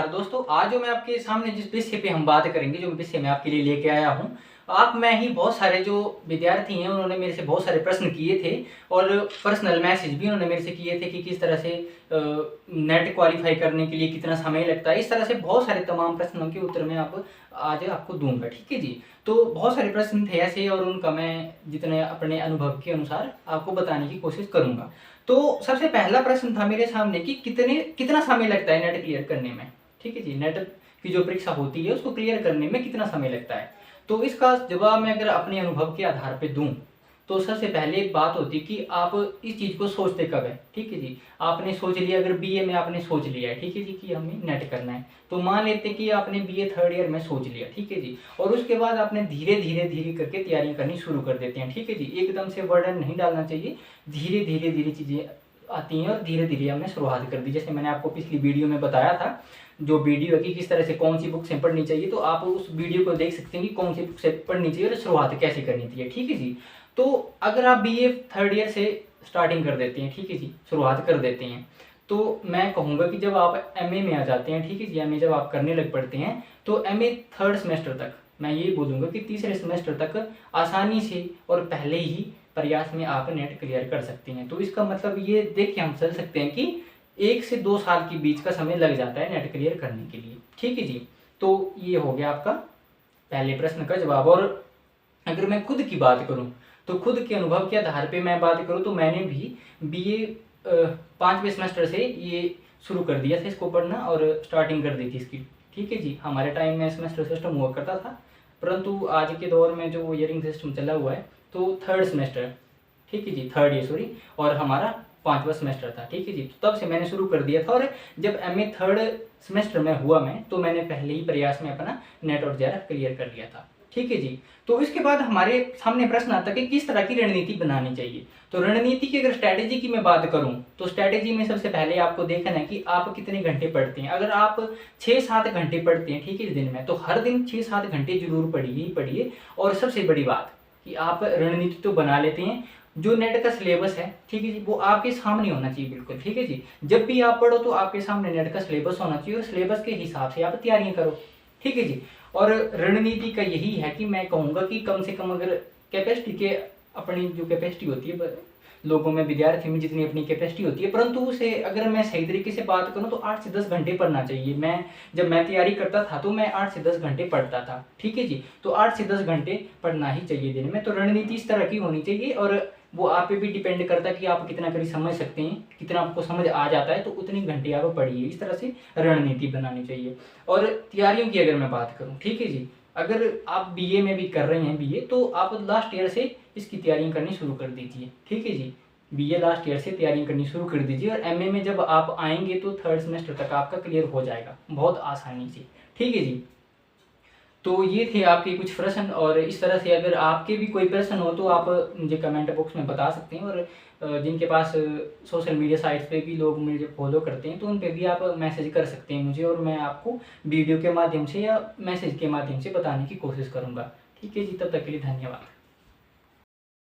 दोस्तों, आज जो मैं आपके सामने जिस विषय पे हम बात करेंगे, जो विषय मैं आपके लिए लेके आया हूँ, आप में ही बहुत सारे जो विद्यार्थी हैं उन्होंने मेरे से बहुत सारे प्रश्न किए थे और पर्सनल मैसेज भी उन्होंने मेरे से किए थे कि किस तरह से नेट क्वालिफाई करने के लिए कितना समय लगता है। इस तरह से बहुत सारे तमाम प्रश्नों के उत्तर मैं आज आपको दूंगा, ठीक है जी। तो बहुत सारे प्रश्न थे ऐसे और उनका मैं जितने अपने अनुभव के अनुसार आपको बताने की कोशिश करूंगा। तो सबसे पहला प्रश्न था मेरे सामने कि कितना समय लगता है नेट क्लियर करने में, ठीक है जी। नेट की जो परीक्षा होती है उसको क्लियर करने में कितना समय लगता है, तो इसका जवाब मैं अगर अपने अनुभव के आधार पे दूं तो सबसे पहले एक बात होती है कि आप इस चीज़ को सोचते कब है, ठीक है जी। आपने सोच लिया, अगर बीए में आपने सोच लिया है, ठीक है जी, कि हमें नेट करना है, तो मान लेते हैं कि आपने बीए थर्ड ईयर में सोच लिया, ठीक है जी। और उसके बाद आपने धीरे धीरे करके तैयारी करनी शुरू कर देते हैं, ठीक है जी। एकदम से बर्डन नहीं डालना चाहिए, धीरे धीरे चीज़ें आती हैं और धीरे धीरे हमने शुरुआत कर दी। जैसे मैंने आपको पिछली वीडियो में बताया था, जो वीडियो है कि किस तरह से कौन सी बुक से पढ़नी चाहिए, तो आप उस वीडियो को देख सकते हैं कि कौन सी बुक से पढ़नी चाहिए और शुरुआत कैसे करनी चाहिए, ठीक है जी। तो अगर आप बीए थर्ड ईयर से स्टार्टिंग कर देते हैं, ठीक है जी, शुरुआत कर देते हैं, तो मैं कहूँगा कि जब आप एमए में आ जाते हैं, ठीक है जी, एमए जब आप करने लग पड़ते हैं तो एमए थर्ड सेमेस्टर तक मैं ये बोलूँगा कि तीसरे सेमेस्टर तक आसानी से और पहले ही प्रयास में आप नेट क्लियर कर सकते हैं। तो इसका मतलब ये देख के हम चल सकते हैं कि 1 से 2 साल के बीच का समय लग जाता है नेट क्लियर करने के लिए, ठीक है जी। तो ये हो गया आपका पहले प्रश्न का जवाब। और अगर मैं खुद की बात करूं तो खुद के अनुभव के आधार पे मैं बात करूं तो मैंने भी बीए 5वें सेमेस्टर से ये शुरू कर दिया था इसको पढ़ना और स्टार्टिंग कर दी थी इसकी, ठीक है जी। हमारे टाइम में सेमेस्टर सिस्टम हुआ करता था, परंतु आज के दौर में जो ईयरिंग सिस्टम चला हुआ है तो थर्ड सेमेस्टर, ठीक है जी, थर्ड ईयर सॉरी, और हमारा 5वां सेमेस्टर था, ठीक है जी। तो तब से मैंने शुरू कर दिया था और जब एमए थर्ड सेमेस्टर में हुआ मैं तो मैंने पहले ही प्रयास में अपना नेट और जेआरएफ क्लियर कर लिया था, ठीक है जी। तो इसके बाद हमारे सामने प्रश्न आता है कि किस तरह की रणनीति बनानी चाहिए। तो रणनीति की अगर स्ट्रैटेजी की मैं बात करूं तो स्ट्रैटेजी में सबसे पहले आपको देखना है कि आप कितने घंटे पढ़ते हैं। अगर आप 6-7 घंटे पढ़ते हैं, ठीक है, दिन में, तो हर दिन 6-7 घंटे जरूर पढ़िए ही पढ़िए। और सबसे बड़ी बात कि आप रणनीति तो बना लेते हैं, जो नेट का सिलेबस है, ठीक है जी, वो आपके सामने होना चाहिए बिल्कुल, ठीक है जी। जब भी आप पढ़ो तो आपके सामने नेट का सिलेबस होना चाहिए और सिलेबस के हिसाब से आप तैयारियां करो, ठीक है जी। और रणनीति का यही है कि मैं कहूँगा कि कम से कम अगर कैपेसिटी के अपनी जो कैपेसिटी होती है लोगों में, विद्यार्थी में जितनी अपनी कैपेसिटी होती है, परंतु उसे अगर मैं सही तरीके से बात करूँ तो 8 से 10 घंटे पढ़ना चाहिए। जब मैं तैयारी करता था तो मैं 8 से 10 घंटे पढ़ता था, ठीक है जी। तो 8 से 10 घंटे पढ़ना ही चाहिए दिन में। तो रणनीति इस तरह की होनी चाहिए और वो आप पे भी डिपेंड करता है कि आप कितना करीब समझ सकते हैं, कितना आपको समझ आ जाता है, तो उतनी घंटे आप पढ़िए। इस तरह से रणनीति बनानी चाहिए। और तैयारियों की अगर मैं बात करूँ, ठीक है जी, अगर आप बीए में भी कर रहे हैं बीए, तो आप लास्ट ईयर से इसकी तैयारी करनी शुरू कर दीजिए, ठीक है जी। बीए लास्ट ईयर से तैयारी करनी शुरू कर दीजिए और एमए में जब आप आएंगे तो थर्ड सेमेस्टर तक आपका क्लियर हो जाएगा बहुत आसानी से, ठीक है जी। तो ये थे आपके कुछ प्रश्न और इस तरह से अगर आपके भी कोई प्रश्न हो तो आप मुझे कमेंट बॉक्स में बता सकते हैं। और जिनके पास सोशल मीडिया साइट्स पे भी लोग मुझे फॉलो करते हैं तो उन पे भी आप मैसेज कर सकते हैं मुझे, और मैं आपको वीडियो के माध्यम से या मैसेज के माध्यम से बताने की कोशिश करूँगा, ठीक है जी। तब तक के लिए धन्यवाद।